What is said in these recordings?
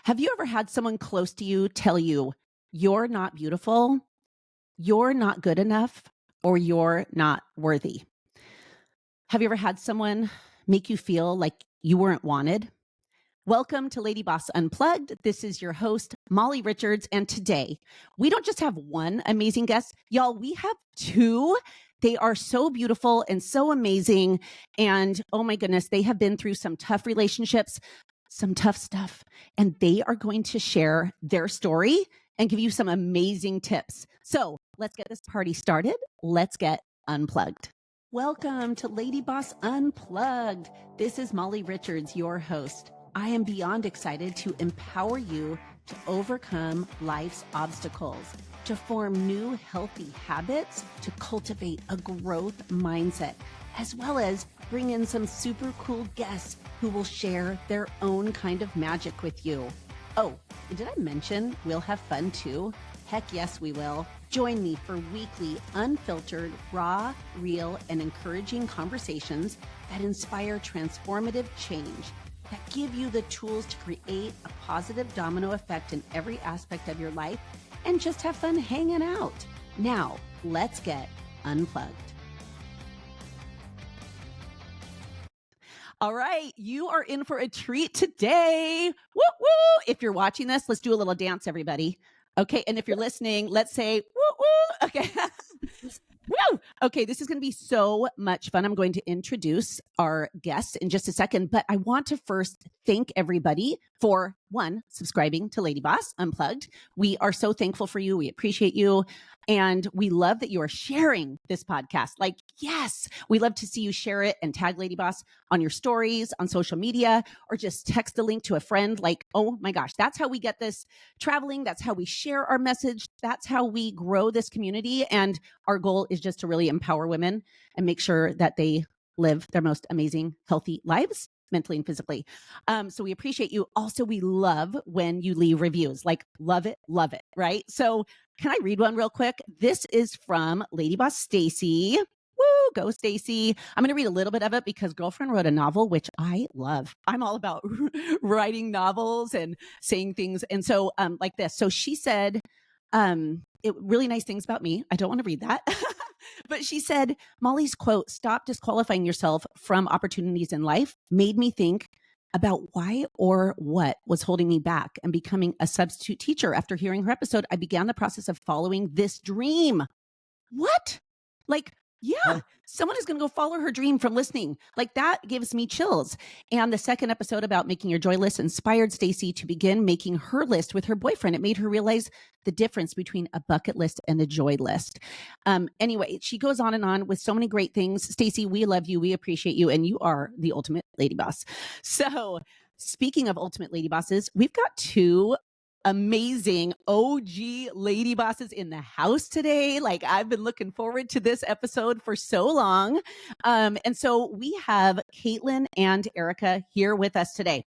Have you ever had someone close to you tell you, you're not beautiful, you're not good enough, or you're not worthy? Have you ever had someone make you feel like you weren't wanted? Welcome to LadyBoss Unplugged. This is your host, Molly Richards. And today, we don't just have one amazing guest, y'all, we have two. They are so beautiful and so amazing. And oh my goodness, they have been through some tough relationships, some tough stuff, and they are going to share their story and give you some amazing tips. So let's get this party started. Let's get unplugged. Welcome to LadyBoss Unplugged. This is Molly Richards, your host. I am beyond excited to empower you to overcome life's obstacles, to form new healthy habits, to cultivate a growth mindset, as well as bring in some super cool guests who will share their own kind of magic with you. Oh, and did I mention we'll have fun too? Heck yes, we will. Join me for weekly, unfiltered, raw, real, and encouraging conversations that inspire transformative change, that give you the tools to create a positive domino effect in every aspect of your life and just have fun hanging out. Now, let's get unplugged. All right, you are in for a treat today. Woo woo! If you're watching this, let's do a little dance, everybody. Okay, and if you're listening, let's say woo woo. Okay. Woo! Okay, this is going to be so much fun. I'm going to introduce our guests in just a second, but I want to first thank everybody for, one, subscribing to LadyBoss Unplugged. We are so thankful for you. We appreciate you. And we love that you are sharing this podcast. Like, yes, we love to see you share it and tag LadyBoss on your stories, on social media, or just text a link to a friend. Like, oh my gosh, that's how we get this traveling. That's how we share our message. That's how we grow this community. And our goal is just to really empower women and make sure that they live their most amazing, healthy lives, mentally and physically. So we appreciate you. Also, we love when you leave reviews, like love it, right? So can I read one real quick? This is from LadyBoss Stacy. Woo, go Stacy. I'm going to read a little bit of it because girlfriend wrote a novel, which I love. I'm all about writing novels and saying things. And so like this. So she said, really nice things about me. I don't want to read that. But she said, Molly's quote, "Stop disqualifying yourself from opportunities in life," made me think about why or what was holding me back and becoming a substitute teacher. After hearing her episode, I began the process of following this dream. What? Like, yeah, someone is going to go follow her dream from listening. Like, that gives me chills. And the second episode about making your joy list inspired Stacy to begin making her list with her boyfriend. It made her realize the difference between a bucket list and a joy list. Anyway, she goes on with so many great things. Stacy, we love you. We appreciate you. And you are the ultimate lady boss. So speaking of ultimate lady bosses, we've got two amazing OG lady bosses in the house today. Like, I've been looking forward to this episode for so long. And so we have Kaitlyn and Erica here with us today.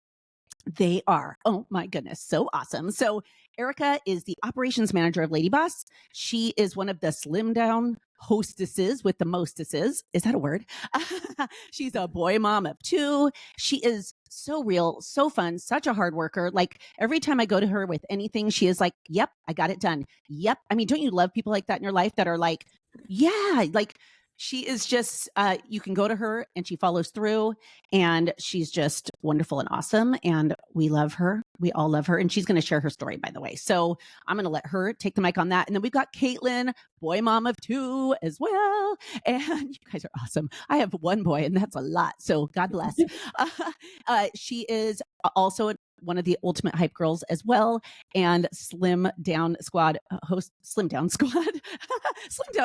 They are, oh my goodness, so awesome. So Erica is the operations manager of LadyBoss. She is one of the slim down hostesses with the mostesses. Is that a word? She's a boy mom of two. She is so real, so fun, such a hard worker. Like, every time I go to her with anything, she is like, yep, I got it done. Yep. I mean, don't you love people like that in your life that are like, yeah, like, she is just, you can go to her and she follows through, and she's just wonderful and awesome. And we love her. We all love her. And she's going to share her story, by the way. So I'm going to let her take the mic on that. And then we've got Kaitlyn, boy mom of two as well. And you guys are awesome. I have one boy, and that's a lot. So God bless. She is also one of the ultimate hype girls as well, and slim down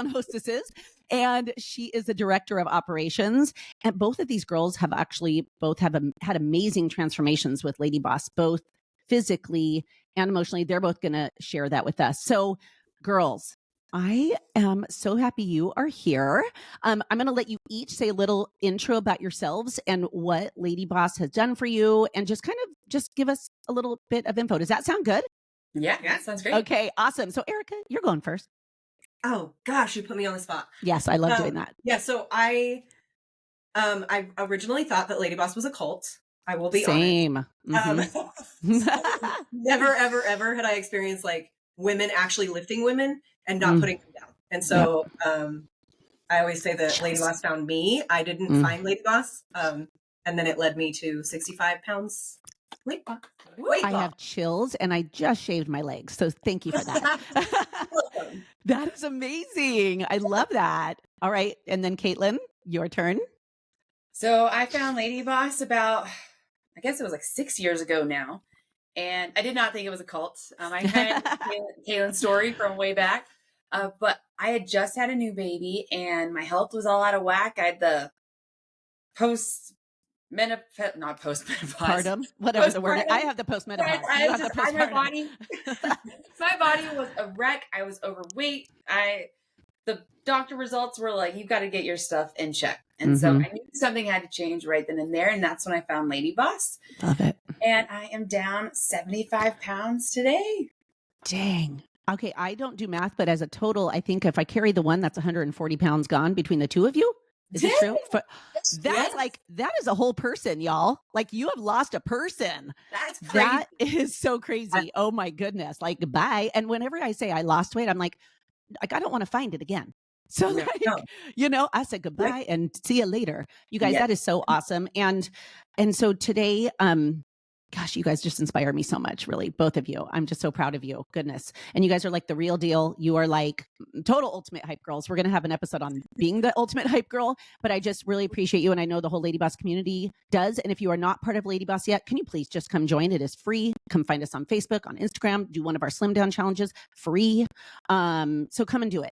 hostesses. And she is the director of operations. And both of these girls have actually had amazing transformations with LadyBoss, both physically and emotionally. They're both going to share that with us. So girls, I am so happy you are here. I'm going to let you each say a little intro about yourselves and what LadyBoss has done for you, and just give us a little bit of info. Does that sound good? Yeah, sounds great. Okay, awesome. So Erica, you're going first. Oh gosh, you put me on the spot. Yes, I love doing that. Yeah, so I originally thought that LadyBoss was a cult. I will be Same. honest. Never, ever, ever had I experienced like women actually lifting women and not putting them down. And so I always say that LadyBoss found me. I didn't find LadyBoss. And then it led me to 65 pounds weight loss. I have chills and I just shaved my legs. So thank you for that. That is amazing. I love that. All right. And then Kaitlyn, your turn. So I found LadyBoss about, I guess it was like 6 years ago now. And I did not think it was a cult. I had Kaitlyn's story from way back. But I had just had a new baby and my health was all out of whack. I had the postmenopause, not postmenopause. Postpartum, whatever the word is. I have the postmenopause. My body was a wreck. I was overweight. The doctor results were like, you've got to get your stuff in check. And so I knew something had to change right then and there. And that's when I found LadyBoss. Love it. And I am down 75 pounds today. Dang. Okay. I don't do math, but as a total, I think if I carry the one, that's 140 pounds gone between the two of you. Is it true? That's like, that is a whole person, y'all. Like you have lost a person. That's crazy. That is so crazy. Oh my goodness. Like goodbye. And whenever I say I lost weight, I'm like, I don't want to find it again. So like, you know, I said goodbye and see you later. You guys, that is so awesome. And so today, gosh, you guys just inspire me so much, really, both of you. I'm just so proud of you. Goodness. And you guys are like the real deal. You are like total ultimate hype girls. We're going to have an episode on being the ultimate hype girl, but I just really appreciate you. And I know the whole LadyBoss community does. And if you are not part of LadyBoss yet, can you please just come join? It is free. Come find us on Facebook, on Instagram, do one of our slim down challenges, free. So come and do it.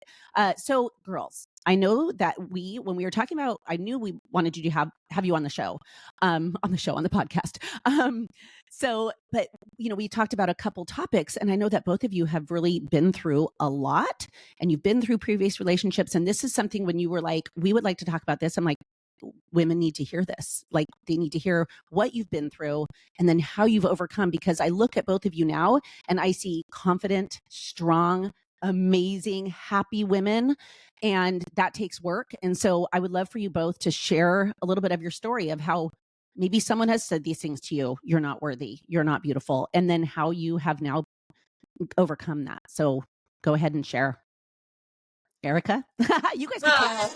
So girls, I know that when we were talking about, I knew we wanted you to have you on the show, on the podcast. But you know, we talked about a couple topics and I know that both of you have really been through a lot and you've been through previous relationships. And this is something when you were like, we would like to talk about this. I'm like, women need to hear this. Like they need to hear what you've been through and then how you've overcome, because I look at both of you now and I see confident, strong, amazing, happy women. And that takes work. And so I would love for you both to share a little bit of your story of how maybe someone has said these things to you. You're not worthy. You're not beautiful. And then how you have now overcome that. So go ahead and share. Erica, you guys,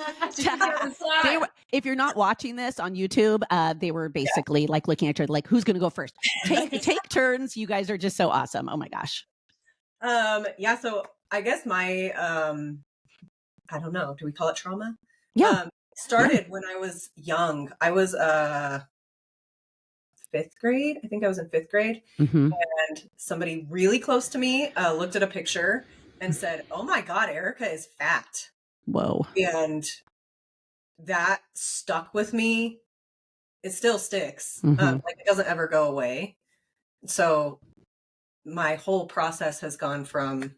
if you're not watching this on YouTube, they were basically like looking at each other like, who's going to go first? Take turns. You guys are just so awesome. Oh my gosh. So I guess my, I don't know, do we call it trauma? Yeah. Started when I was young. I was, 5th grade. I think I was in 5th grade. And somebody really close to me, looked at a picture and said, oh my God, Erica is fat. Whoa. And that stuck with me. It still sticks. Like it doesn't ever go away. So my whole process has gone from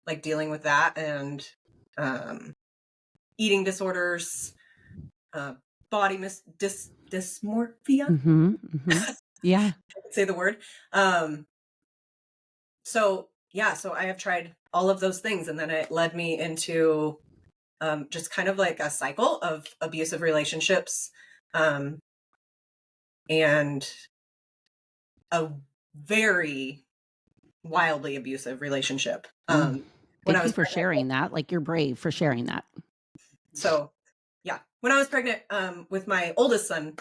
like dealing with that and eating disorders, body dysmorphia. Yeah. I could say the word. So I have tried all of those things. And then it led me into just kind of like a cycle of abusive relationships and a very wildly abusive relationship. Thank you for sharing that. Like you're brave for sharing that. So yeah, when I was pregnant with my oldest son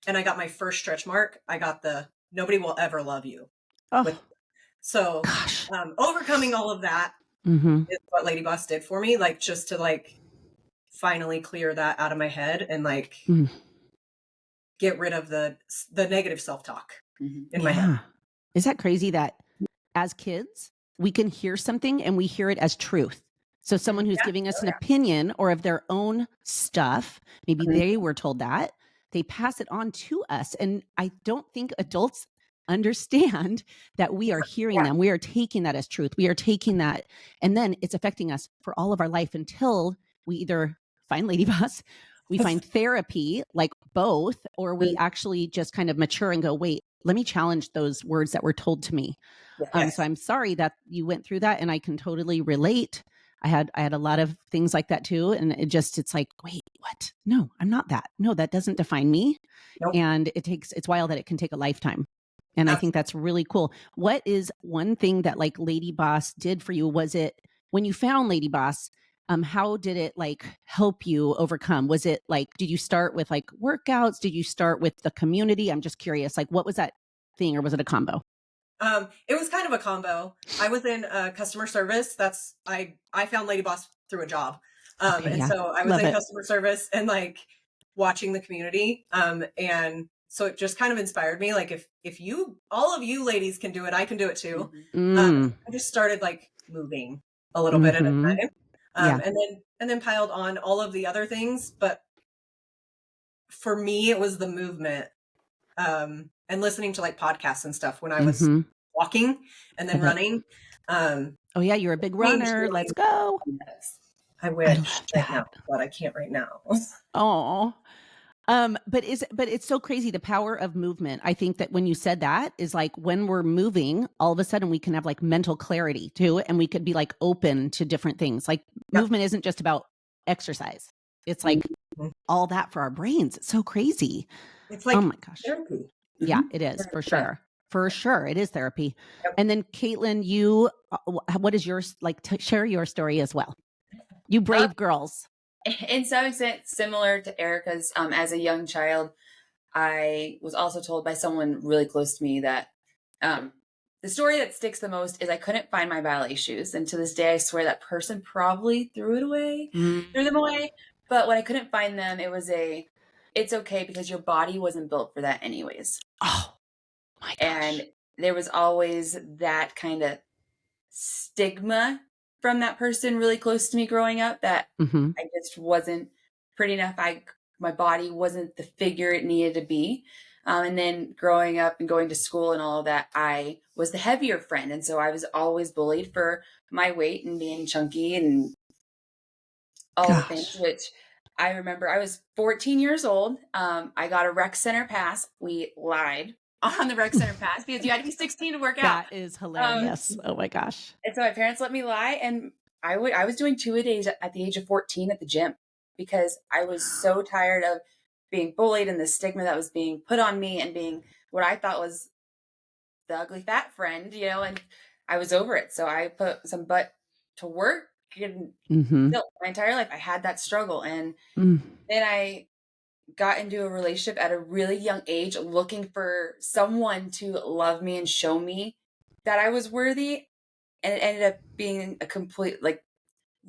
and I got my first stretch mark, I got the nobody will ever love you. So overcoming all of that is what LadyBoss did for me. Like just to like finally clear that out of my head and like get rid of the negative self-talk in my head. Is that crazy that as kids, we can hear something and we hear it as truth? So someone who's giving us an opinion or of their own stuff, maybe they were told that, they pass it on to us. And I don't think adults understand that we are hearing them. We are taking that as truth. We are taking that. And then it's affecting us for all of our life until we either find LadyBoss, we find therapy, like both, or we actually just kind of mature and go, wait, let me challenge those words that were told to me. So I'm sorry that you went through that and I can totally relate. I had a lot of things like that too. And it's like, wait, what? No, I'm not that. No, that doesn't define me. Nope. And it's wild that it can take a lifetime. And I think that's really cool. What is one thing that like LadyBoss did for you? Was it when you found LadyBoss? How did it like help you overcome? Was it like, did you start with like workouts? Did you start with the community? I'm just curious. Like, what was that thing, or was it a combo? It was kind of a combo. I was in customer service. I found LadyBoss through a job. So I was in customer service and like watching the community. And so it just kind of inspired me. Like if all of you ladies can do it, I can do it too. I just started like moving a little bit at a time. And then piled on all of the other things. But for me, it was the movement. And listening to like podcasts and stuff when I was walking and then running. Oh yeah, you're a big runner. Let's go. I wish right now, but I can't right now. Oh, but it's so crazy, the power of movement. I think that when you said that is like when we're moving, all of a sudden we can have like mental clarity too, and we could be like open to different things. Like movement isn't just about exercise; it's like all that for our brains. It's so crazy. It's like, oh my gosh, therapy. Yeah, it is for sure. For sure, it is therapy. And then Kaitlyn, you, what is yours? Like, share your story as well. You brave girls. In some extent, similar to Erica's. As a young child, I was also told by someone really close to me that the story that sticks the most is I couldn't find my ballet shoes, and to this day, I swear that person probably threw them away. But when I couldn't find them, it was it's okay because your body wasn't built for that anyways. Oh my gosh. And there was always that kind of stigma from that person really close to me growing up that I just wasn't pretty enough. My body wasn't the figure it needed to be. And then growing up and going to school and all of that, I was the heavier friend. And so I was always bullied for my weight and being chunky and all the things, which I remember I was 14 years old. I got a rec center pass. We lied on the rec center pass because you had to be 16 to work out. That is hilarious. Oh my gosh. And so my parents let me lie. And I was doing 2 a day at the age of 14 at the gym because I was so tired of being bullied and the stigma that was being put on me and being what I thought was the ugly fat friend, and I was over it. So I put some butt to work. And my entire life I had that struggle, and then I got into a relationship at a really young age looking for someone to love me and show me that I was worthy, and it ended up being a complete like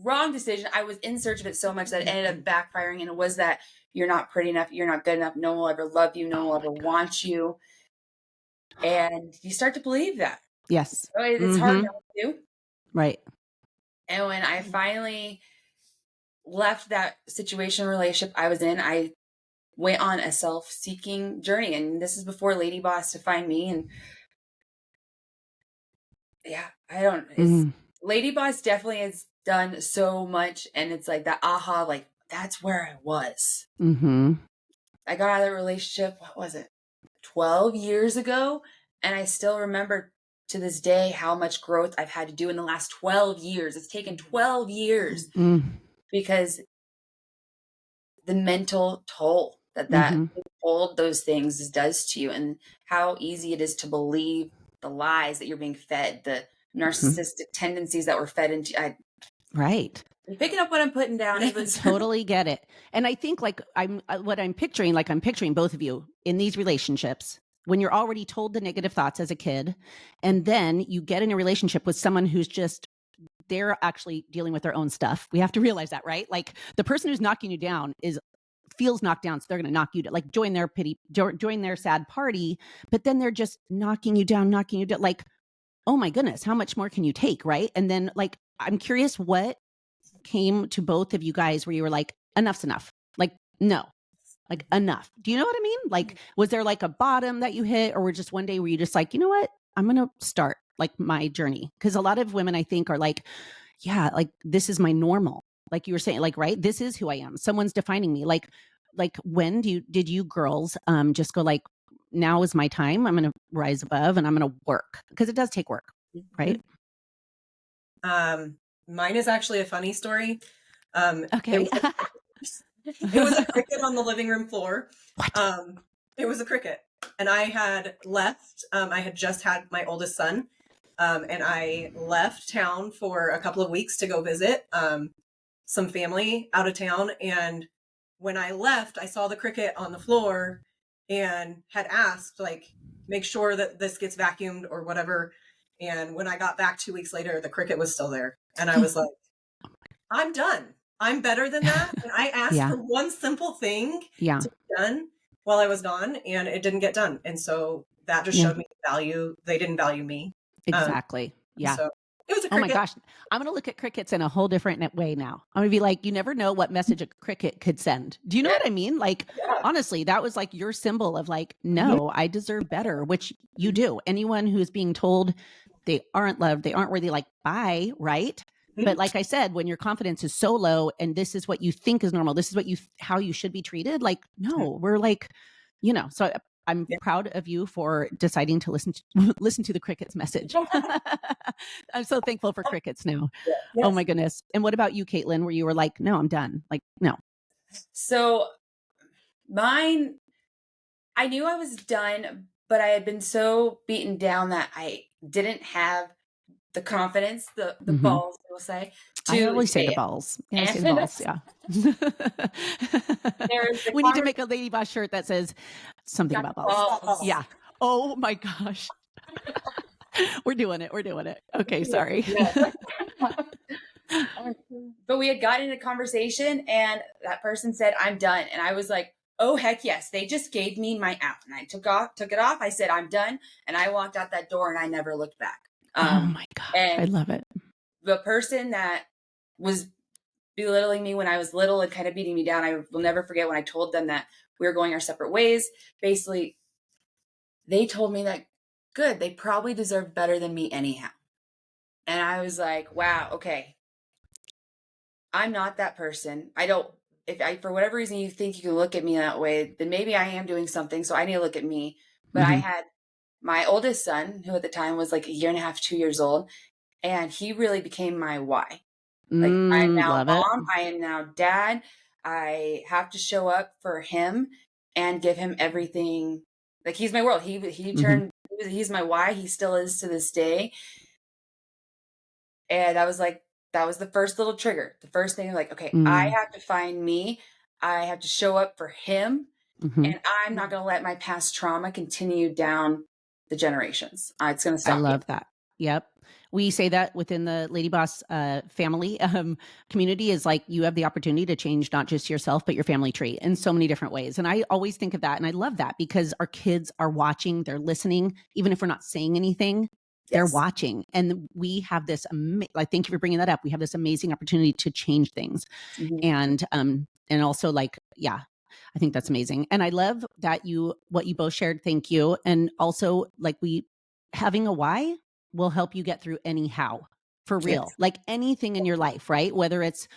wrong decision. I was in search of it so much that it ended up backfiring, and it was that you're not pretty enough, you're not good enough, no one will ever love you, no one will ever want you, and you start to believe that. Yes. So it's hard not to. Right. And when I finally left that relationship I was in, I went on a self-seeking journey. And this is before LadyBoss to find me. And yeah, LadyBoss definitely has done so much. And it's like that aha, like that's where I was. I got out of the relationship, what was it, 12 years ago? And I still remember to this day how much growth I've had to do in the last 12 years. It's taken 12 years because the mental toll that hold those things does to you, and how easy it is to believe the lies that you're being fed, the narcissistic tendencies that were fed into. Right. You're picking up what I'm putting down. Totally get it. And I think like I'm picturing both of you in these relationships when you're already told the negative thoughts as a kid, and then you get in a relationship with someone who's just, they're actually dealing with their own stuff. We have to realize that, right? Like the person who's knocking you down feels knocked down. So they're going to knock you down, like join their sad party, but then they're just knocking you down. Like, oh my goodness, how much more can you take? Right. And then like, I'm curious what came to both of you guys where you were like, enough's enough. Like, no, like enough. Do you know what I mean? Like, was there like a bottom that you hit, or were just one day where you just like, you know what, I'm going to start like my journey? Because a lot of women I think are like, yeah, like this is my normal. Like you were saying, like, right, this is who I am. Someone's defining me. Like when did you girls just go like, now is my time. I'm going to rise above and I'm going to work? Because it does take work, right? Mine is actually a funny story. Okay. It was a cricket on the living room floor. It was a cricket. And I had left, I had just had my oldest son, and I left town for a couple of weeks to go visit some family out of town. And when I left, I saw the cricket on the floor and had asked, like, make sure that this gets vacuumed or whatever. And when I got back 2 weeks later, the cricket was still there. And I was like, I'm done. I'm better than that. And I asked for one simple thing to be done while I was gone, and it didn't get done. And so that just showed me the value. They didn't value me. Exactly. So it was a cricket. Oh my gosh. I'm going to look at crickets in a whole different way now. I'm going to be like, you never know what message a cricket could send. Do you know what I mean? Like, honestly, that was like your symbol of like, no, I deserve better, which you do. Anyone who's being told they aren't loved, they aren't worthy, like, bye, right? But like I said, when your confidence is so low and this is what you think is normal, this is what how you should be treated. Like, no, we're like, so I'm proud of you for deciding to listen to the cricket's message. I'm so thankful for crickets now. Yes. Oh my goodness. And what about you, Kaitlyn, where you were like, no, I'm done. Like, no. So mine, I knew I was done, but I had been so beaten down that I didn't have the confidence, the balls, I will say. I always say the balls. Yeah, I say the balls. Yeah. We need to make a LadyBoss shirt that says something about balls. Yeah. Oh my gosh. We're doing it. Okay, sorry. But we had gotten in a conversation and that person said, I'm done. And I was like, oh, heck yes. They just gave me my out. And I took it off. I said, I'm done. And I walked out that door and I never looked back. Oh my God. I love it. The person that was belittling me when I was little and kind of beating me down, I will never forget when I told them that we were going our separate ways. Basically, they told me that, good, they probably deserve better than me anyhow. And I was like, wow, okay. I'm not that person. For whatever reason you think you can look at me that way, then maybe I am doing something. So I need to look at me. But I had my oldest son, who at the time was like 1.5 years, 2 years old, and he really became my why. Like, I'm now mom, I am now dad. I have to show up for him and give him everything. Like, he's my world. He turned, he's my why. He still is to this day. And that was the first little trigger. The first thing, like, okay, I have to find me. I have to show up for him. And I'm not going to let my past trauma continue down the generations. It's going to stop. I love that. Yep. We say that within the LadyBoss family community is like, you have the opportunity to change not just yourself, but your family tree in so many different ways. And I always think of that. And I love that because our kids are watching, they're listening, even if we're not saying anything, they're watching. And we have this, thank you for bringing that up. We have this amazing opportunity to change things. And also like, I think that's amazing. And I love that what you both shared. Thank you. And also like having a why will help you get through anyhow, for real. Like anything in your life, right? Whether it's,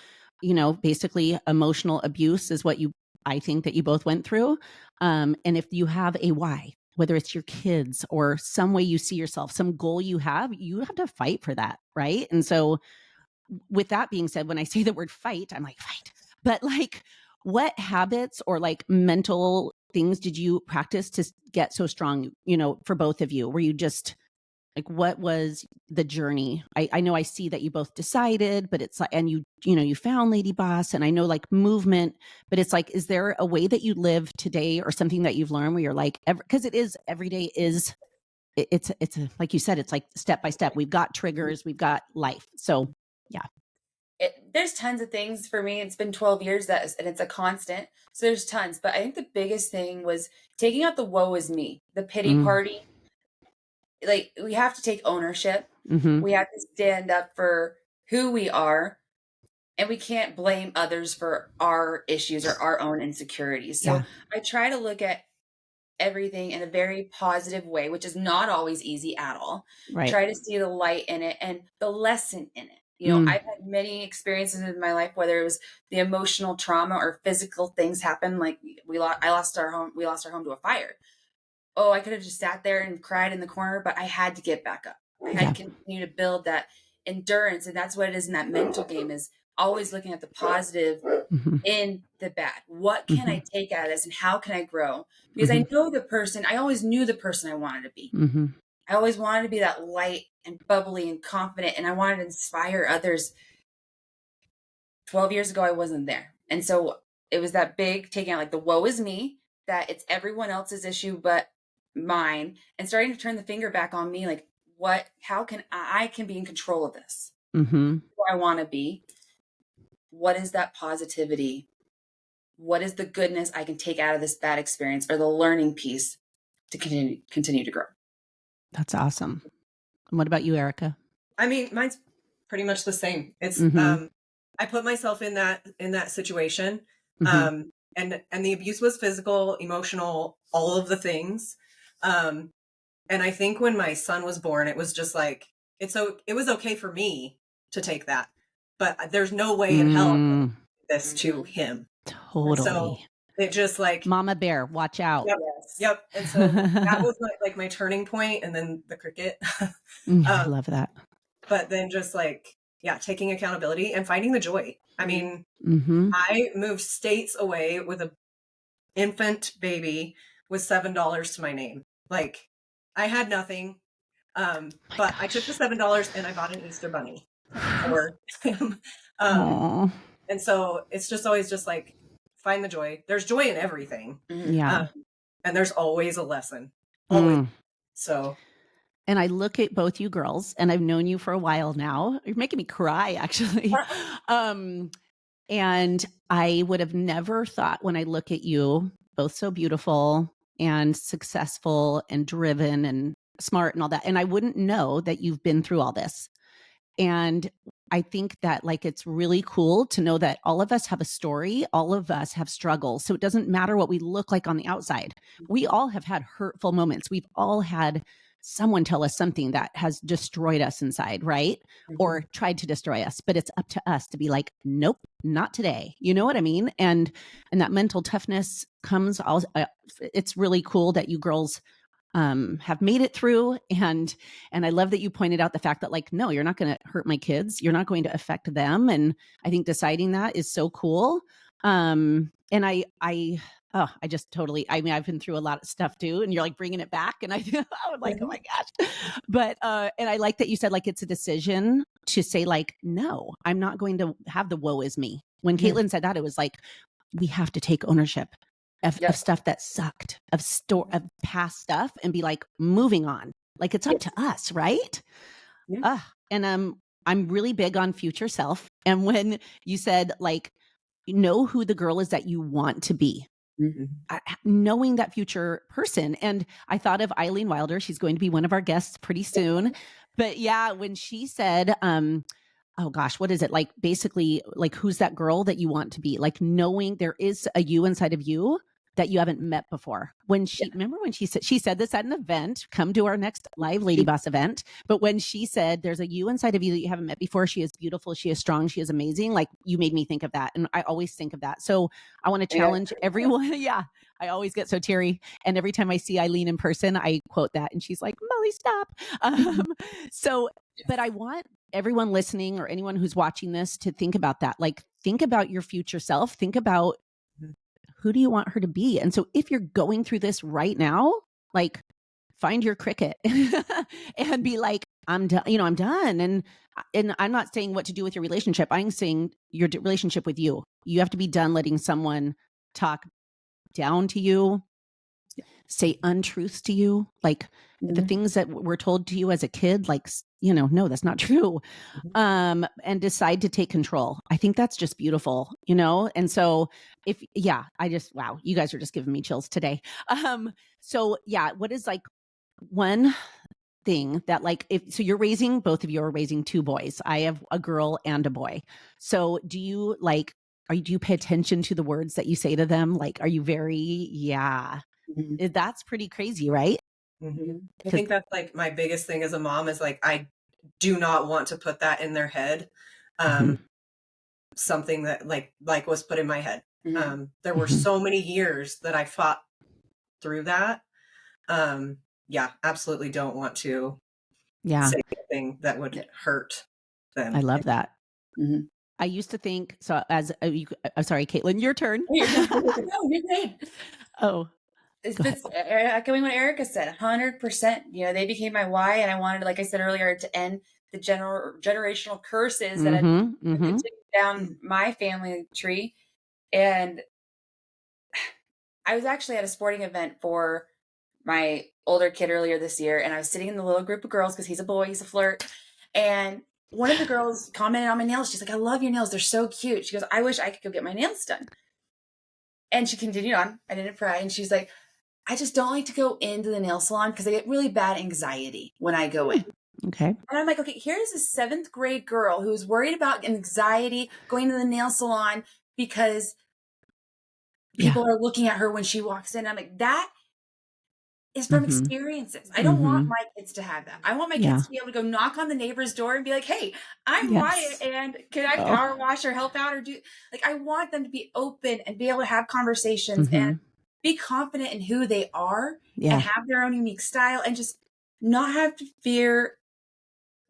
basically emotional abuse is what I think that you both went through. And if you have a why, whether it's your kids or some way you see yourself, some goal you have to fight for that. Right. And so with that being said, when I say the word fight, I'm like, fight, but like, what habits or like mental things did you practice to get so strong, for both of you? Were you just like, what was the journey? I know I see that you both decided, but it's like, and you found LadyBoss, and I know like movement, but it's like, is there a way that you live today or something that you've learned where you're like, because it is every day is, it's like you said, it's like step by step. We've got triggers, we've got life. So yeah. There's tons of things for me. It's been 12 years and it's a constant. So there's tons, but I think the biggest thing was taking out the woe is me, the pity party. Like, we have to take ownership. We have to stand up for who we are, and we can't blame others for our issues or our own insecurities. So I try to look at everything in a very positive way, which is not always easy at all. Right. Try to see the light in it and the lesson in it. I've had many experiences in my life, whether it was the emotional trauma or physical things happen. Like we lost our home to a fire. Oh, I could have just sat there and cried in the corner, but I had to get back up. I had to continue to build that endurance. And that's what it is in that mental game is always looking at the positive in the bad. What can I take out of this and how can I grow? Because I know the person, I always knew the person I wanted to be. I always wanted to be that light and bubbly and confident, and I wanted to inspire others. 12 years ago, I wasn't there. And so it was that big taking out like the woe is me, that it's everyone else's issue but mine, and starting to turn the finger back on me, like how can I can be in control of this? Who I want to be. What is that positivity? What is the goodness I can take out of this bad experience, or the learning piece to continue to grow? That's awesome. And what about you, Erica? I mean, mine's pretty much the same. It's I put myself in that situation. And the abuse was physical, emotional, all of the things. And I think when my son was born, it was just like, it was okay for me to take that, but there's no way in hell this to him. Totally. And so it just like Mama bear, watch out. Yep. And so that was my turning point, and then the cricket. I love that. But then just like, taking accountability and finding the joy. I mean, I moved states away with an infant baby with $7 to my name. Like, I had nothing. But I took the $7 and I bought an Easter bunny for him. And so it's just always just like, find the joy. There's joy in everything. Yeah. And there's always a lesson. Always. So. And I look at both you girls, and I've known you for a while now. You're making me cry, actually. And I would have never thought, when I look at you, both so beautiful and successful and driven and smart and all that, and I wouldn't know that you've been through all this. And I think that like, it's really cool to know that all of us have a story. All of us have struggles. So it doesn't matter what we look like on the outside. We all have had hurtful moments. We've all had someone tell us something that has destroyed us inside, right? Or tried to destroy us, but it's up to us to be like, nope, not today. You know what I mean? And that mental toughness comes, it's really cool that you girls have made it through. And I love that you pointed out the fact that like, no, you're not going to hurt my kids. You're not going to affect them. And I think deciding that is so cool. And I just totally, I mean, I've been through a lot of stuff too, and you're like bringing it back. And I was like, oh my gosh. But, and I like that you said, like, it's a decision to say like, no, I'm not going to have the woe is me. When Kaitlyn said that, it was like, we have to take ownership of stuff that sucked, of past stuff, and be like, moving on. Like, it's up to us. Right. And, I'm really big on future self. And when you said like, know who the girl is that you want to be, knowing that future person. And I thought of Eileen Wilder. She's going to be one of our guests pretty soon. But yeah, when she said, oh gosh, what is it? Like, basically, like, who's that girl that you want to be? Like, knowing there is a you inside of you that you haven't met before. When remember when she said this at an event, come to our next live LadyBoss event. But when she said, there's a you inside of you that you haven't met before. She is beautiful. She is strong. She is amazing. Like, you made me think of that. And I always think of that. So I want to challenge everyone. I always get so teary. And every time I see Eileen in person, I quote that. And she's like, Molly, stop. But I want everyone listening or anyone who's watching this to think about that. Like, think about your future self. Think about, who do you want her to be? And so if you're going through this right now, like, find your cricket and be like, I'm done. You know, I'm done. And I'm not saying what to do with your relationship. I'm saying your relationship with you. You have to be done letting someone talk down to you, say untruths to you, like the things that were told to you as a kid, like, you know, no, that's not true. And decide to take control. I think that's just beautiful, you know? And so wow, you guys are just giving me chills today. So yeah, what is like one thing that like, so you're raising, both of you are raising two boys. I have a girl and a boy. So do you like, do you pay attention to the words that you say to them? Like, are you very, that's pretty crazy, right? I think that's like my biggest thing as a mom is like, I do not want to put that in their head. Something that like was put in my head. There were so many years that I fought through that. Absolutely don't want to say anything that would hurt them. I love that. I used to think, so as I'm sorry, Kaitlyn, your turn. No, you're great. Oh, It's echoing what Erica said, 100%. You know, they became my why, and I wanted, like I said earlier, to end the generational curses that had continued down my family tree. And I was actually at a sporting event for my older kid earlier this year, and I was sitting in the little group of girls because he's a boy, he's a flirt. And one of the girls commented on my nails. She's like, I love your nails. They're so cute. She goes, I wish I could go get my nails done. And she continued on. I didn't pry. And she's like, I just don't like to go into the nail salon because I get really bad anxiety when I go in. Okay. And I'm like, okay, here's a 7th grade girl who's worried about anxiety going to the nail salon because people are looking at her when she walks in. I'm like, that is from experiences. I don't want my kids to have that. I want my kids to be able to go knock on the neighbor's door and be like, hey, I'm Wyatt, and can I power wash or help out or do, like, I want them to be open and be able to have conversations and be confident in who they are and have their own unique style and just not have to fear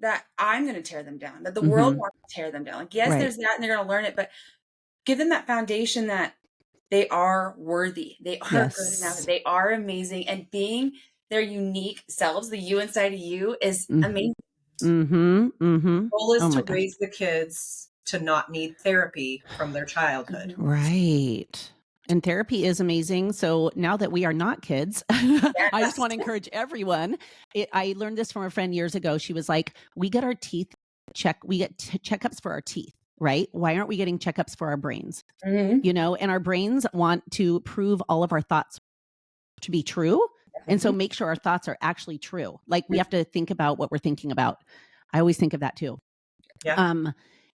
that I'm going to tear them down, that the world wants to tear them down. Like, yes, there's that and they're going to learn it, but give them that foundation that they are worthy. They are good enough. They are amazing. And being their unique selves, the you inside of you, is amazing. The goal is to raise the kids to not need therapy from their childhood. Right. And therapy is amazing. So now that we are not kids, I just want to encourage everyone. I learned this from a friend years ago. She was like, we get our teeth checked. We get checkups for our teeth. Right? Why aren't we getting checkups for our brains? You know, and our brains want to prove all of our thoughts to be true. And so make sure our thoughts are actually true. Like, we have to think about what we're thinking about. I always think of that too.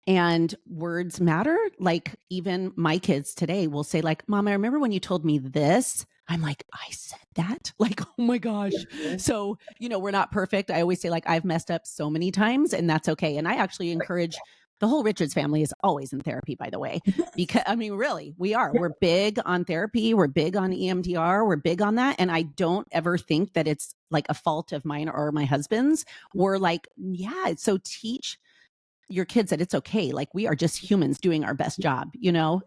And words matter. Like, even my kids today will say, like, Mom, I remember when you told me this. I'm like, I said that? Like, oh my gosh. So, you know, we're not perfect. I always say, like, I've messed up so many times, and that's okay. And I actually encourage, the whole Richards family is always in therapy, by the way, because, I mean, really, we are. We're big on therapy. We're big on EMDR. We're big on that. And I don't ever think that it's like a fault of mine or my husband's. We're like, so teach your kids that it's okay. Like, we are just humans doing our best job, you know?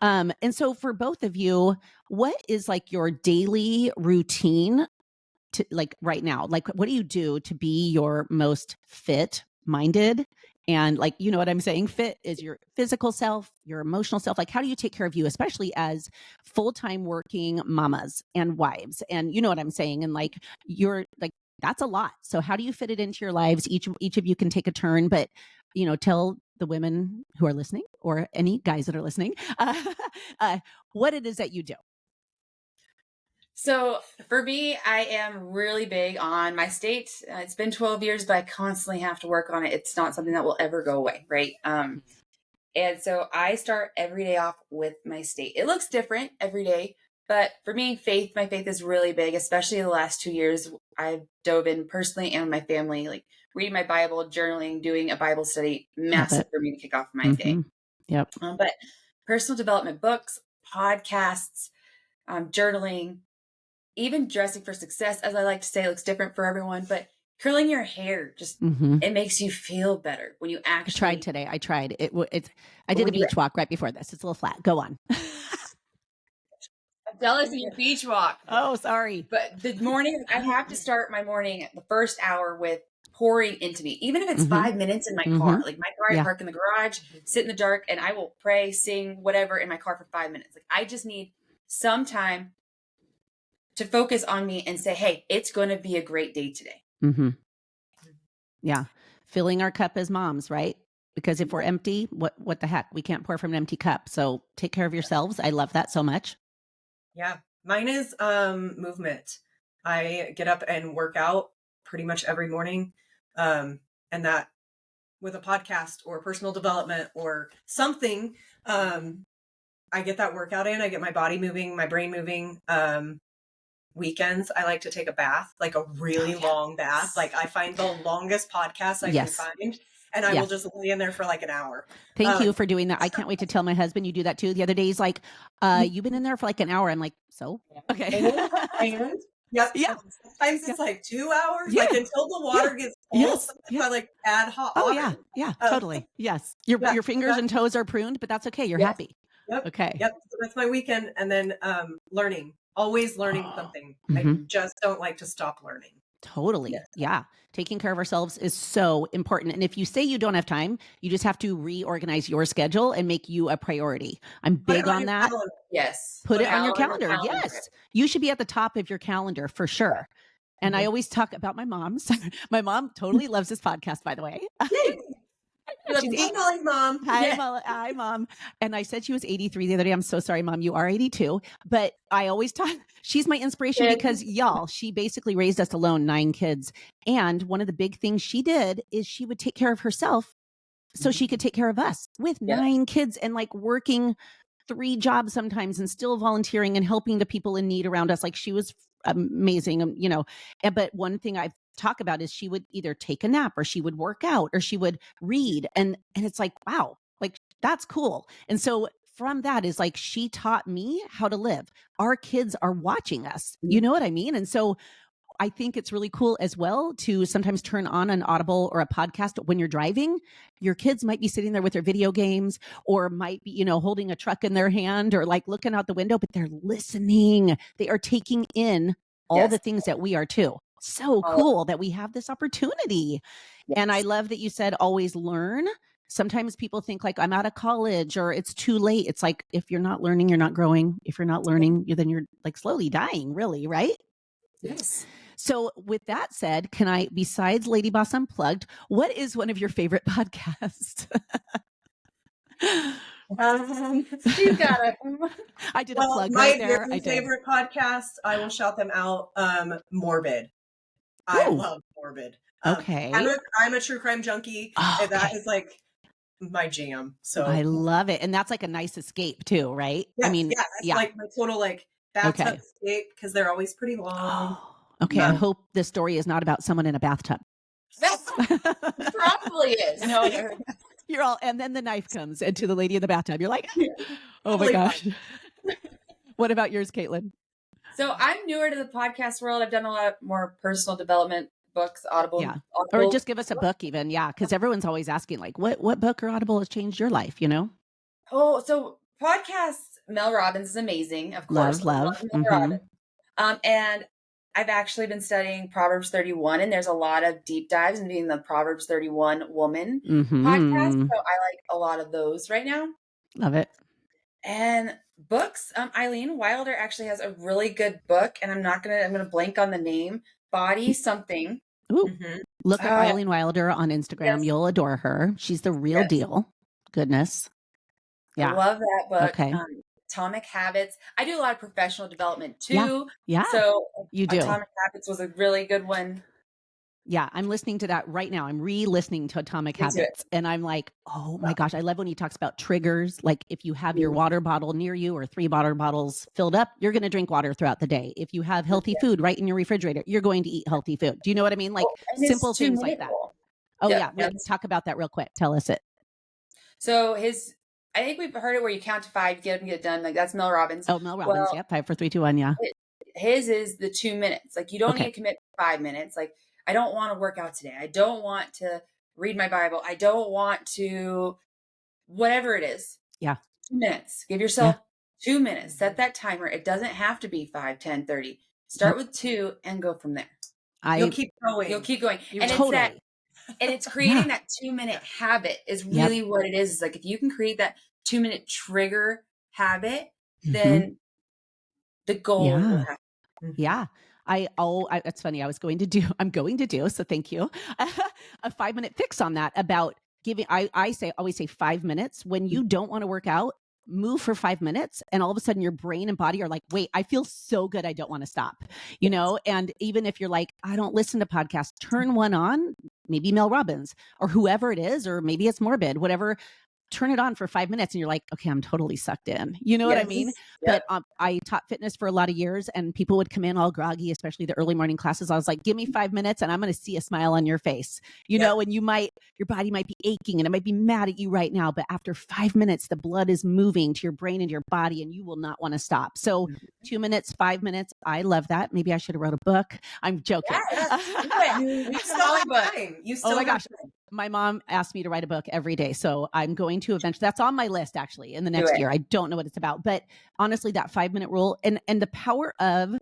And so for both of you, what is like your daily routine to, like, right now? Like, what do you do to be your most fit minded? And, like, you know what I'm saying? Fit is your physical self, your emotional self. Like, how do you take care of you, especially as full-time working mamas and wives? And you know what I'm saying? And like, you're like, that's a lot. So how do you fit it into your lives? Each of you can take a turn, but, you know, tell the women who are listening, or any guys that are listening, what it is that you do. So for me, I am really big on my state. It's been 12 years, but I constantly have to work on it. It's not something that will ever go away, right? And so I start every day off with my state. It looks different every day, but for me, my faith is really big, especially the last 2 years. I've dove in personally and with my family, like reading my Bible, journaling, doing a Bible study, massive for me to kick off my day. But personal development books, podcasts, journaling, even dressing for success, as I like to say, looks different for everyone, but curling your hair, just it makes you feel better when you actually. I tried today. I did a beach walk right before this. It's a little flat. Go on. I'm jealous of your beach walk. Oh, sorry. But the morning, I have to start my morning, the first hour, with pouring into me, even if it's 5 minutes in my car. Like, my car, I park in the garage, sit in the dark, and I will pray, sing, whatever in my car for 5 minutes. Like, I just need some time to focus on me and say, hey, it's going to be a great day today. Yeah. Filling our cup as moms, right? Because if we're empty, what the heck? We can't pour from an empty cup. So take care of yourselves. I love that so much. Yeah. Mine is movement. I get up and work out pretty much every morning. And that, with a podcast or personal development or something, I get that workout in. I get my body moving, my brain moving. Weekends, I like to take a bath, like a really long bath. Like, I find the longest podcast I can find, and I will just lay in there for like an hour. Thank you for doing that. I can't wait to tell my husband you do that too. The other day he's like, you've been in there for like an hour. I'm like, so? Okay. And Yep. Yeah. Sometimes it's like 2 hours, like until the water gets cold. Yes. Sometimes I like add hot Oh water. yeah. Totally. Yes. Your fingers and toes are pruned, but that's okay. You're happy. Yep. Okay. Yep. So that's my weekend. And then learning. Always learning something. I just don't like to stop learning. Totally. Yeah. Taking care of ourselves is so important. And if you say you don't have time, you just have to reorganize your schedule and make you a priority. I'm big on that. Yes. Put it on your calendar. Yes. You should be at the top of your calendar for sure. And I always talk about my mom. My mom totally loves this podcast, by the way. She's Mom. Hi, Mom. And I said she was 83 the other day. I'm so sorry, Mom. You are 82. But I always talk, she's my inspiration because y'all, she basically raised us alone, 9 kids. And one of the big things she did is she would take care of herself so she could take care of us with 9 kids and like working 3 jobs sometimes and still volunteering and helping the people in need around us. Like she was amazing, you know. But one thing I've talked about is she would either take a nap or she would work out or she would read. And it's like, wow, like that's cool. And so from that is like, she taught me how to live. Our kids are watching us. You know what I mean? And so I think it's really cool as well to sometimes turn on an Audible or a podcast when you're driving. Your kids might be sitting there with their video games or might be, you know, holding a truck in their hand or like looking out the window, but they're listening. They are taking in all the things that we are too. So cool that we have this opportunity. And I love that you said always learn. Sometimes people think like I'm out of college or it's too late. It's like, if you're not learning, you're not growing. If you're not learning, then you're like slowly dying, really, right? Yes. So with that said, can I, besides LadyBoss Unplugged, what is one of your favorite podcasts? You got it. I did a plug right there. My favorite podcast, I will shout them out. Morbid. I love Morbid. Okay. I'm a true crime junkie. And that is like my jam. So I love it. And that's like a nice escape too, right? Yes, I mean, it's like my total like bathtub escape because they're always pretty long. Okay. I hope this story is not about someone in a bathtub. That probably is. No, you're all, and then the knife comes into the lady in the bathtub. You're like, oh my gosh. What about yours, Kaitlyn? So I'm newer to the podcast world. I've done a lot more personal development books, Audible. Or just give us a book even. Yeah. Because everyone's always asking like, what book or Audible has changed your life, you know? Oh, so podcasts, Mel Robbins is amazing. Of course. Love. Mel Robbins. And I've actually been studying Proverbs 31, and there's a lot of deep dives in being the Proverbs 31 woman podcast. So I like a lot of those right now. Love it. And books, Eileen Wilder actually has a really good book, and I'm gonna blank on the name. Body something. Ooh. Look at Eileen Wilder on Instagram. Yes. You'll adore her. She's the real deal. Goodness. Yeah. I love that book. Okay. Atomic Habits. I do a lot of professional development too. Yeah. So you do. Atomic Habits was a really good one. Yeah. I'm listening to that right now. I'm re-listening to Atomic Habits. And I'm like, oh my gosh. I love when he talks about triggers. Like if you have your water bottle near you or 3 water bottles filled up, you're going to drink water throughout the day. If you have healthy food right in your refrigerator, you're going to eat healthy food. Do you know what I mean? Like simple things like that. Oh yeah. Let's talk about that real quick. Tell us it. So I think we've heard it where you count to 5, get up and get it done. Like that's Mel Robbins. Oh, Mel Robbins. Yep. 5, 4, 3, 2, 1. Yeah. His is the 2 minutes. Like you don't need to commit 5 minutes. Like I don't want to work out today. I don't want to read my Bible. I don't want to, whatever it is. Yeah. 2 minutes. Give yourself 2 minutes. Set that timer. It doesn't have to be 5, 10, 30. Start with 2 and go from there. You'll keep going. You'll keep going. And totally. It's creating that 2-minute habit is really what it is. It's like if you can create that 2-minute trigger habit, then the goal will happen. Yeah. It's funny. I'm going to do, so thank you, a 5-minute fix on that about giving, I always say 5 minutes. When you don't want to work out, move for 5 minutes and all of a sudden your brain and body are like, wait, I feel so good. I don't want to stop, you know? And even if you're like, I don't listen to podcasts, turn one on, maybe Mel Robbins or whoever it is, or maybe it's Morbid, whatever. Turn it on for 5 minutes and you're like, okay, I'm totally sucked in. You know what I mean? But I taught fitness for a lot of years and people would come in all groggy, especially the early morning classes. I was like, give me 5 minutes and I'm going to see a smile on your face, you know, and you might your body might be aching and it might be mad at you right now, but after 5 minutes, the blood is moving to your brain and your body and you will not want to stop. So 2 minutes, 5 minutes. I love that. Maybe I should have wrote a book. I'm joking. You still have time. You still oh my have gosh. time. My mom asked me to write a book every day. So I'm going to eventually, that's on my list actually in the next year. I don't know what it's about, but honestly, that 5-minute rule and the power of,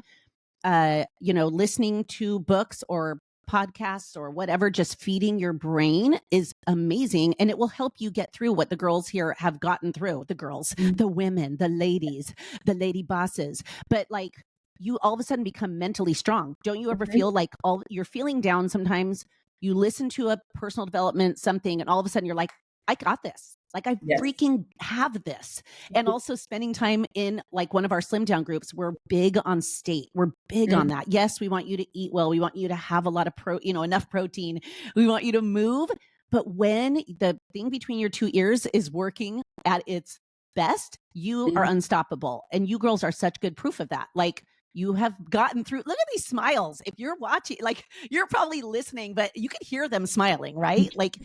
listening to books or podcasts or whatever, just feeding your brain is amazing. And it will help you get through what the girls here have gotten through. The girls, the women, the ladies, the lady bosses. But like you all of a sudden become mentally strong. Don't you ever feel like you're feeling down sometimes? You listen to a personal development, something, and all of a sudden you're like, I got this. Like I freaking have this. And also spending time in like one of our slim down groups, we're big on state. We're big on that. Yes, we want you to eat well. We want you to have a lot of enough protein. We want you to move. But when the thing between your two ears is working at its best, you are unstoppable. And you girls are such good proof of that. Like you have gotten through, look at these smiles. If you're watching, like you're probably listening, but you can hear them smiling, right? Like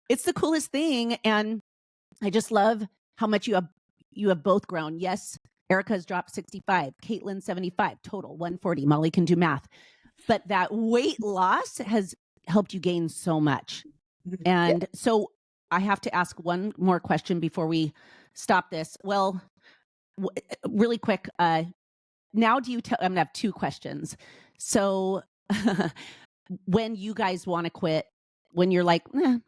it's the coolest thing. And I just love how much you have both grown. Yes, Erica's dropped 65, Kaitlyn 75, total 140. Molly can do math. But that weight loss has helped you gain so much. And so I have to ask one more question before we stop this. Well, really quick, now do you tell, I'm going to have two questions. So when you guys want to quit, when you're like,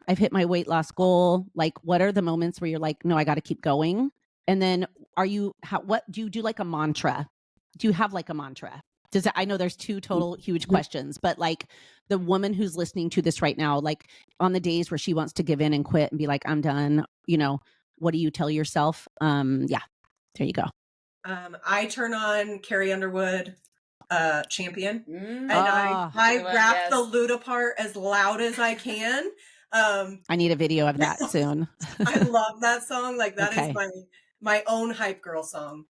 I've hit my weight loss goal, like what are the moments where you're like, no, I got to keep going? And then what do you do like a mantra? Do you have like a mantra? I know there's two total huge questions, but like the woman who's listening to this right now, like on the days where she wants to give in and quit and be like, I'm done, what do you tell yourself? There you go. I turn on Carrie Underwood, Champion, and I rap the Luda part as loud as I can. I need a video of that soon. I love that song. Like that is my own hype girl song.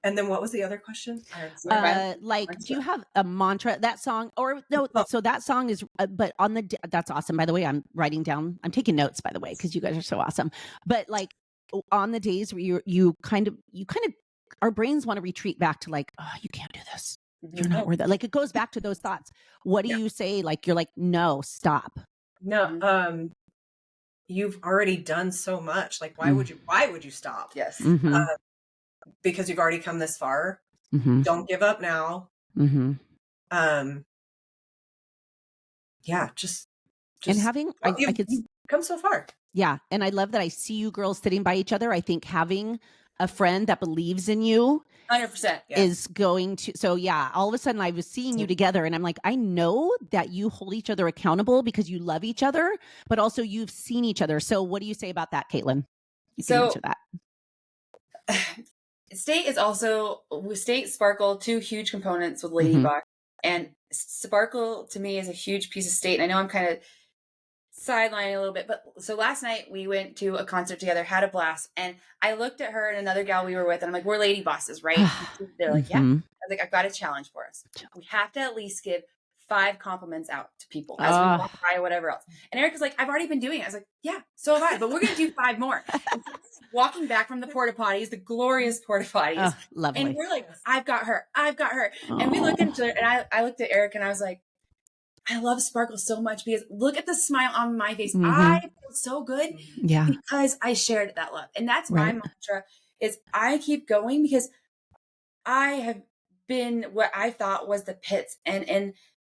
And then what was the other question? Do you have a mantra, that song or no? So that song is, but that's awesome. By the way, I'm writing down, I'm taking notes, by the way, because you guys are so awesome. But like on the days where you kind of, our brains want to retreat back to like, oh, you can't do this. You're not worth it. Like it goes back to those thoughts. What do you say? Like, you're like, no, stop. No, you've already done so much. Like, why would you stop? Yes. Because you've already come this far. Don't give up now. Just and having, I could come so far. Yeah. And I love that I see you girls sitting by each other. I think having a friend that believes in you 100% is going to, so yeah, all of a sudden I was seeing you together and I'm like, I know that you hold each other accountable because you love each other, but also you've seen each other. So what do you say about that, Kaitlyn? You can answer that. State, Sparkle, two huge components with LadyBoss. And Sparkle to me is a huge piece of state. And I know I'm kind of sidelining a little bit, but so last night we went to a concert together, had a blast, and I looked at her and another gal we were with, and I'm like, we're lady bosses, right? They're like, yeah. I was like, I've got a challenge for us. We have to at least give 5 compliments out to people as we walk by or whatever else. And Erica's like, I've already been doing it. I was like, yeah, so have I, but we're going to do 5 more. Walking back from the porta potties, the glorious porta potties. Lovely. And we're like, I've got her. And we looked at each other, and I looked at Erica and I was like, I love Sparkle so much because look at the smile on my face. I feel so good because I shared that love. And that's my mantra is I keep going because I have been what I thought was the pits and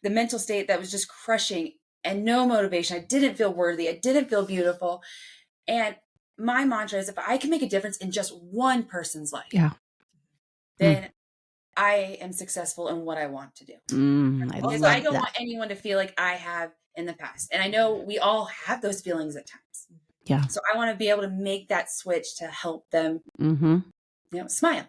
the mental state that was just crushing and no motivation. I didn't feel worthy. I didn't feel beautiful. And my mantra is if I can make a difference in just one person's life, then I am successful in what I want to do. Because I don't want anyone to feel like I have in the past. And I know we all have those feelings at times. Yeah. So I want to be able to make that switch to help them, smile.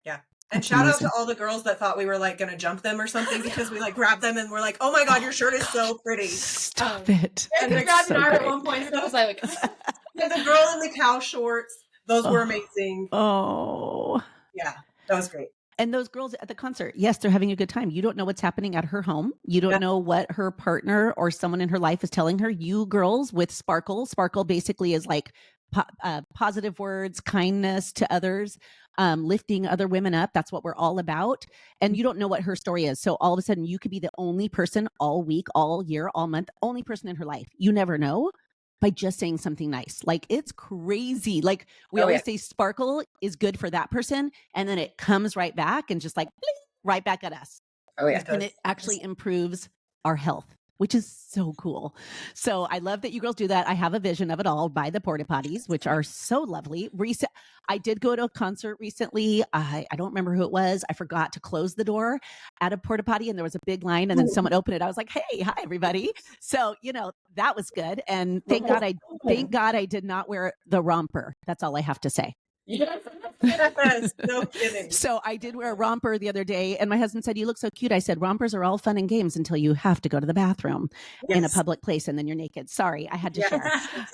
Yeah. And shout out to all the girls that thought we were like going to jump them or something because we like grabbed them and we're like, oh my God, your shirt is so pretty. Stop it. And they grabbed an arm at one point and I was like, and the girl in the cow shorts, those were amazing. Oh. Yeah, that was great. And those girls at the concert, yes, they're having a good time. You don't know what's happening at her home. You don't know what her partner or someone in her life is telling her. You girls with Sparkle basically is like positive words, kindness to others, lifting other women up. That's what we're all about. And you don't know what her story is. So all of a sudden you could be the only person all week, all year, all month, only person in her life. You never know. By just saying something nice. Like, it's crazy. Like, we always say Sparkle is good for that person, and then it comes right back and just like right back at us. And it actually improves our health, which is so cool. So I love that you girls do that. I have a vision of it all by the porta potties, which are so lovely. I did go to a concert recently. I don't remember who it was. I forgot to close the door at a porta potty, and there was a big line, and then someone opened it. I was like, "Hey, hi everybody." So, that was good. And thank God I did not wear the romper. That's all I have to say. Yes, no kidding. So I did wear a romper the other day, and my husband said, "You look so cute." I said, "Rompers are all fun and games until you have to go to the bathroom in a public place, and then you're naked." Sorry, I had to share.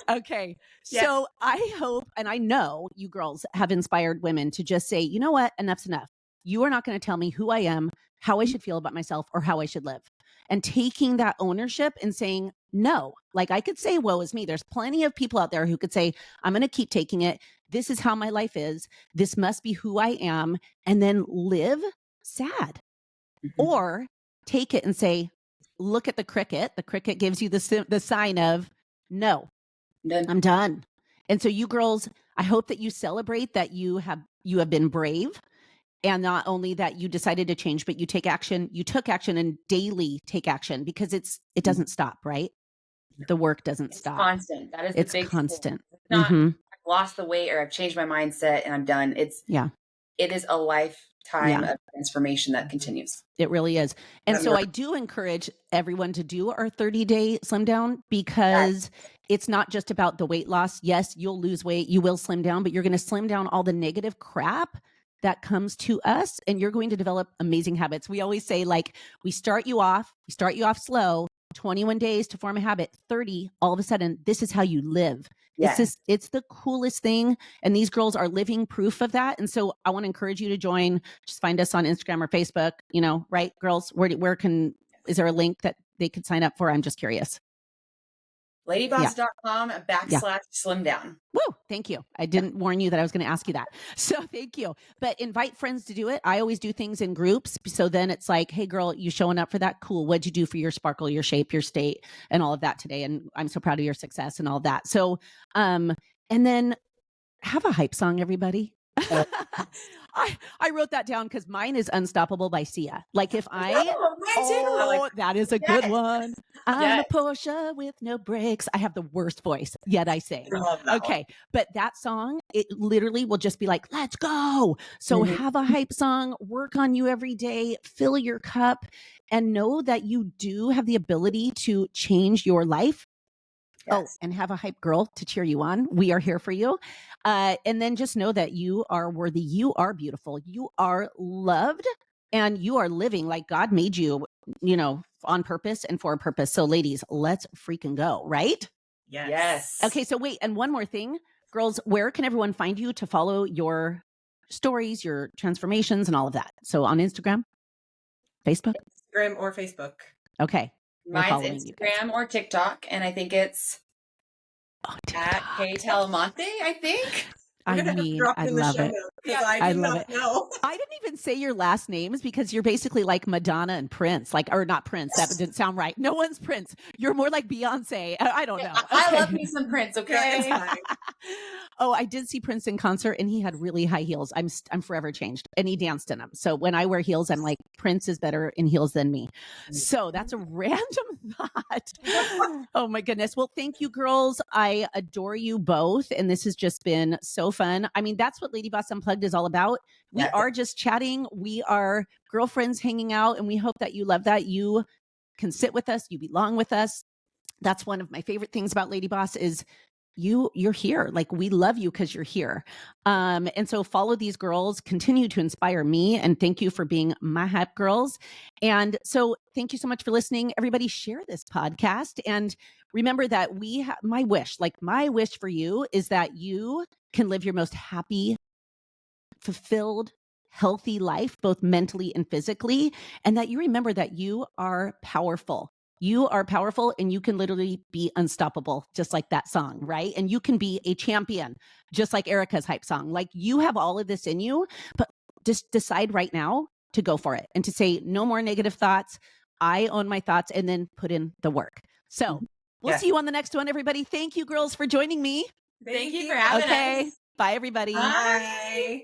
Okay. So I hope, and I know you girls have inspired women to just say, you know what? Enough's enough. You are not going to tell me who I am, how I should feel about myself, or how I should live. And taking that ownership and saying, no, like I could say, woe is me. There's plenty of people out there who could say, I'm going to keep taking it. This is how my life is. This must be who I am. And then live sad. Or take it and say, look at the cricket. The cricket gives you the sign of, no, I'm done. And so you girls, I hope that you celebrate that you have been brave. And not only that you decided to change, but you take action. You took action and daily take action, because it doesn't stop, right? The work doesn't stop. Constant. That is the big constant. It's not I've lost the weight or I've changed my mindset and I'm done. It is a lifetime of transformation that continues. It really is. And so I do encourage everyone to do our 30-day slim down, because it's not just about the weight loss. Yes, you'll lose weight, you will slim down, but you're going to slim down all the negative crap that comes to us, and you're going to develop amazing habits. We always say, like, we start you off slow, 21 days to form a habit, 30, all of a sudden, this is how you live. It's the coolest thing. And these girls are living proof of that. And so I want to encourage you to join. Just find us on Instagram or Facebook, right, girls? Is there a link that they could sign up for? I'm just curious. LadyBoss.com/slim down. Woo, thank you. I didn't warn you that I was going to ask you that. So thank you. But invite friends to do it. I always do things in groups. So then it's like, hey girl, you showing up for that? Cool. What'd you do for your Sparkle, your shape, your state, and all of that today? And I'm so proud of your success and all that. So, and then have a hype song, everybody. I wrote that down because mine is Unstoppable by Sia. Like, if that is a good one. I'm a Porsche with no brakes. I have the worst voice, yet I sing. Okay. But that song, it literally will just be like, let's go. So have a hype song, work on you every day, fill your cup, and know that you do have the ability to change your life. Oh, and have a hype girl to cheer you on. We are here for you. And then just know that you are worthy. You are beautiful. You are loved, and you are living like God made you, on purpose and for a purpose. So ladies, let's freaking go, right? Yes. Okay. So wait. And one more thing, girls, where can everyone find you to follow your stories, your transformations, and all of that? So on Instagram, Facebook? Instagram or Facebook. Okay. Mine's Instagram or TikTok, and I think it's at Kaytelamonte, I think. I love it. I love it. I didn't even say your last names because you're basically like Madonna and Prince, or not Prince. That didn't sound right. No one's Prince. You're more like Beyonce. I don't know. I love me some Prince. Okay. Oh, I did see Prince in concert, and he had really high heels. I'm forever changed, and he danced in them. So when I wear heels, I'm like, Prince is better in heels than me. So that's a random thought. Oh my goodness. Well, thank you, girls. I adore you both, and this has just been so fun. I mean, that's what LadyBoss Unplugged is all about. We are just chatting. We are girlfriends hanging out, and we hope that you love that. You can sit with us. You belong with us. That's one of my favorite things about LadyBoss is you're here. Like, we love you because you're here. And so follow these girls, continue to inspire me. And thank you for being my hype girls. And so thank you so much for listening. Everybody share this podcast. And remember that my wish for you is that you can live your most happy, fulfilled, healthy life, both mentally and physically, and that you remember that you are powerful. You are powerful and you can literally be unstoppable, just like that song, right? And you can be a champion, just like Erica's hype song. Like you have all of this in you, but just decide right now to go for it and to say no more negative thoughts. I own my thoughts, and then put in the work. So we'll see you on the next one, everybody. Thank you, girls, for joining me. Thank you for having us. Bye, everybody. Bye.